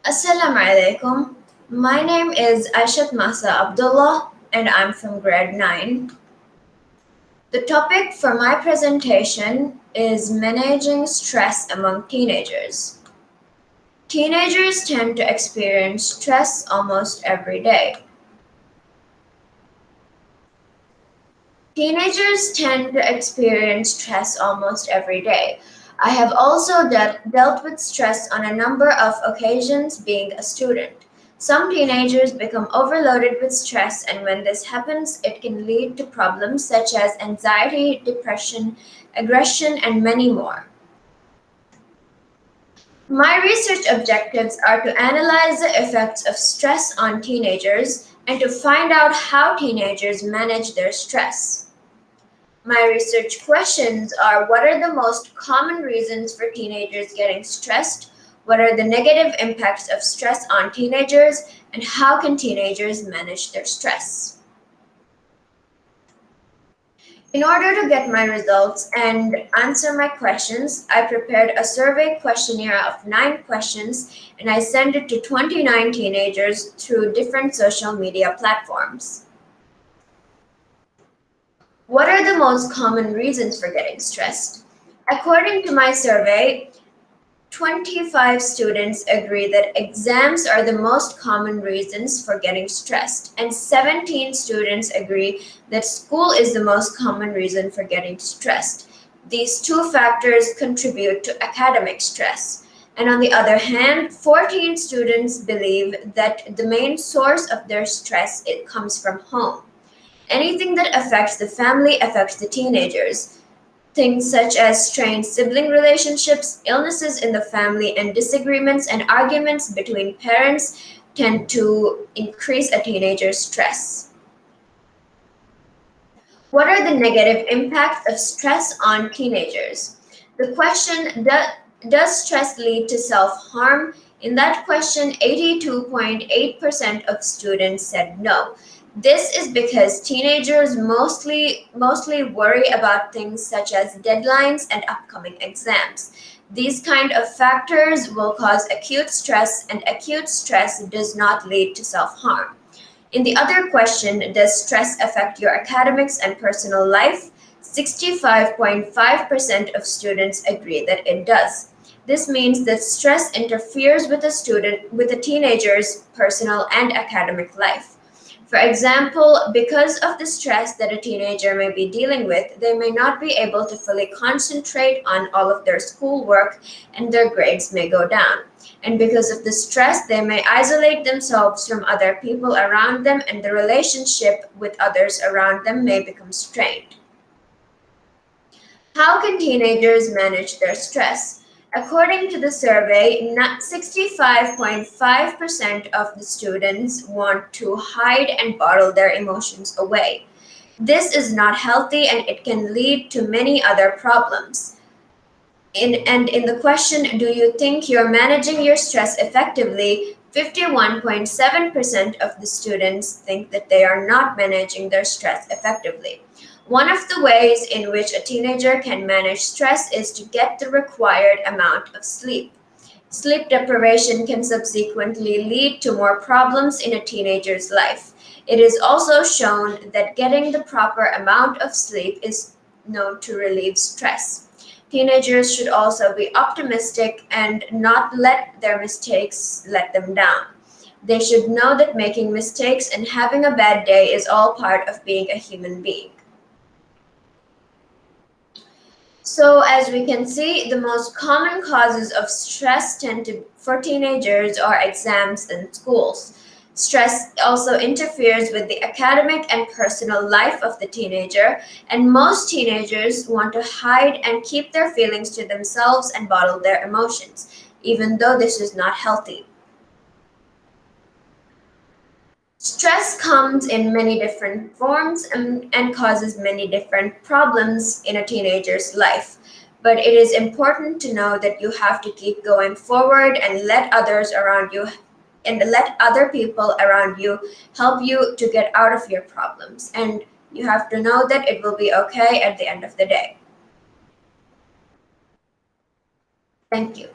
Assalamu alaikum. My name is Aishath Maasa Abdulla and I'm from grade 9. The topic for my presentation is managing stress among teenagers. Teenagers tend to experience stress almost every day. Teenagers tend to experience stress almost every day. I have also dealt with stress on a number of occasions being a student. Some teenagers become overloaded with stress, and when this happens, it can lead to problems such as anxiety, depression, aggression, and many more. My research objectives are to analyze the effects of stress on teenagers and to find out how teenagers manage their stress. My research questions are: what are the most common reasons for teenagers getting stressed? What are the negative impacts of stress on teenagers? And how can teenagers manage their stress? In order to get my results and answer my questions, I prepared a survey questionnaire of 9 questions and I sent it to 29 teenagers through different social media platforms. What are the most common reasons for getting stressed? According to my survey, 25 students agree that exams are the most common reasons for getting stressed, and 17 students agree that school is the most common reason for getting stressed. These two factors contribute to academic stress. And on the other hand, 14 students believe that the main source of their stress it comes from home. Anything that affects the family affects the teenagers. Things such as strained sibling relationships, illnesses in the family, and disagreements and arguments between parents tend to increase a teenager's stress. What are the negative impacts of stress on teenagers? The question, does stress lead to self-harm? In that question, 82.8% of students said no. This is because teenagers mostly worry about things such as deadlines and upcoming exams. These kind of factors will cause acute stress, and acute stress does not lead to self-harm. In the other question, does stress affect your academics and personal life? 65.5% of students agree that it does. This means that stress interferes with a teenager's personal and academic life. For example, because of the stress that a teenager may be dealing with, they may not be able to fully concentrate on all of their schoolwork and their grades may go down. And because of the stress, they may isolate themselves from other people around them and the relationship with others around them may become strained. How can teenagers manage their stress? According to the survey, 65.5% of the students want to hide and bottle their emotions away. This is not healthy and it can lead to many other problems. In the question, do you think you're managing your stress effectively? 51.7% of the students think that they are not managing their stress effectively. One of the ways in which a teenager can manage stress is to get the required amount of sleep. Sleep deprivation can subsequently lead to more problems in a teenager's life. It is also shown that getting the proper amount of sleep is known to relieve stress. Teenagers should also be optimistic and not let their mistakes let them down. They should know that making mistakes and having a bad day is all part of being a human being. So as we can see, the most common causes of stress for teenagers are exams and schools. Stress also interferes with the academic and personal life of the teenager, and most teenagers want to hide and keep their feelings to themselves and bottle their emotions, even though this is not healthy. Stress comes in many different forms and causes many different problems in a teenager's life. But it is important to know that you have to keep going forward and let other people around you help you to get out of your problems. And you have to know that it will be okay at the end of the day. Thank you.